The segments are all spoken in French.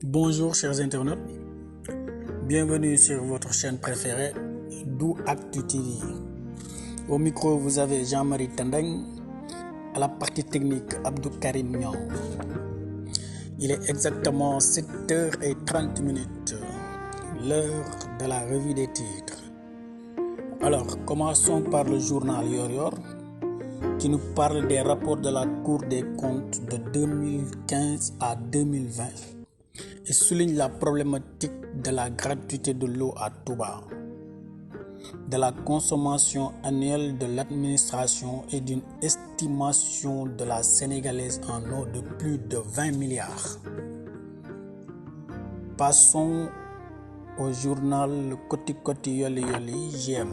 Bonjour chers internautes, bienvenue sur votre chaîne préférée, DouActu TV. Au micro, vous avez Jean-Marie Tandeng, à la partie technique, Abdou Karim Niang. Il est exactement 7h30, l'heure de la revue des titres. Alors, commençons par le journal Yor Yor, qui nous parle des rapports de la Cour des comptes de 2015 à 2020 et souligne la problématique de la gratuité de l'eau à Touba, de la consommation annuelle de l'administration et d'une estimation de la sénégalaise en eau de plus de 20 milliards. Passons au journal Le Koti Koti Yoli Yoli GM,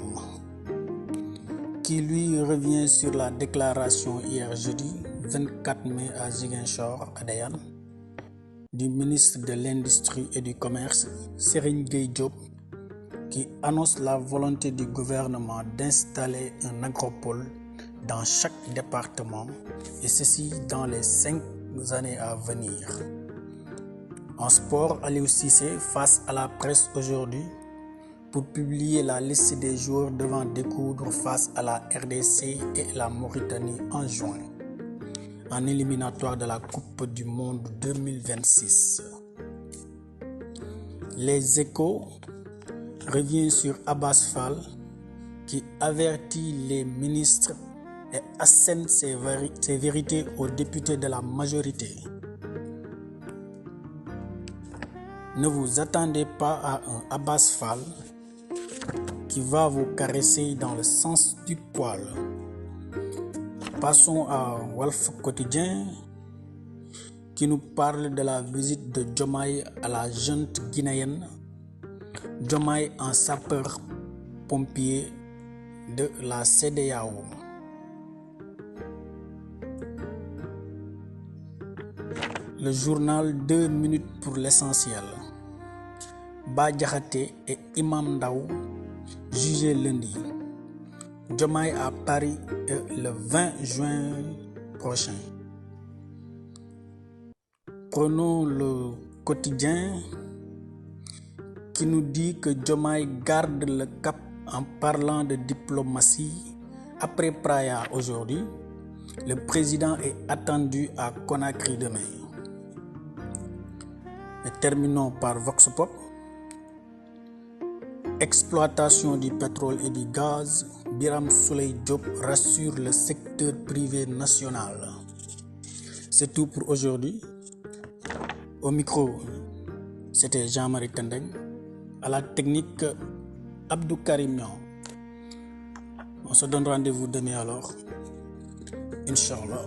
qui lui revient sur la déclaration hier jeudi 24 mai à Ziguinchor, Adéane, du ministre de l'Industrie et du Commerce, Serigne Gueye Diop, qui annonce la volonté du gouvernement d'installer un agropole dans chaque département, et ceci dans les 5 années à venir. En sport, Aliou Cissé face à la presse aujourd'hui pour publier la liste des joueurs devant découdre face à la RDC et la Mauritanie en juin, en éliminatoire de la Coupe du Monde 2026. Les Échos revient sur Abbas Fall qui avertit les ministres et assène ses vérités aux députés de la majorité. Ne vous attendez pas à un Abbas Fall qui va vous caresser dans le sens du poil. Passons à Walf Quotidien qui nous parle de la visite de Diomaye à la junte guinéenne. Diomaye en sapeur-pompier de la CEDEAO. Le journal 2 minutes pour l'essentiel. Bah Diakhaté et Imam Ndao jugés lundi. Diomaye à Paris le 20 juin prochain. Prenons le quotidien qui nous dit que Diomaye garde le cap en parlant de diplomatie. Après Praia aujourd'hui, le président est attendu à Conakry demain. Et terminons par Vox Pop. Exploitation du pétrole et du gaz, Birame Souleye Diop rassure le secteur privé national. C'est tout pour aujourd'hui. Au micro, c'était Jean-Marie Tandeng. À la technique, Abdou Karim Niang. On se donne rendez-vous demain alors. Inch'Allah.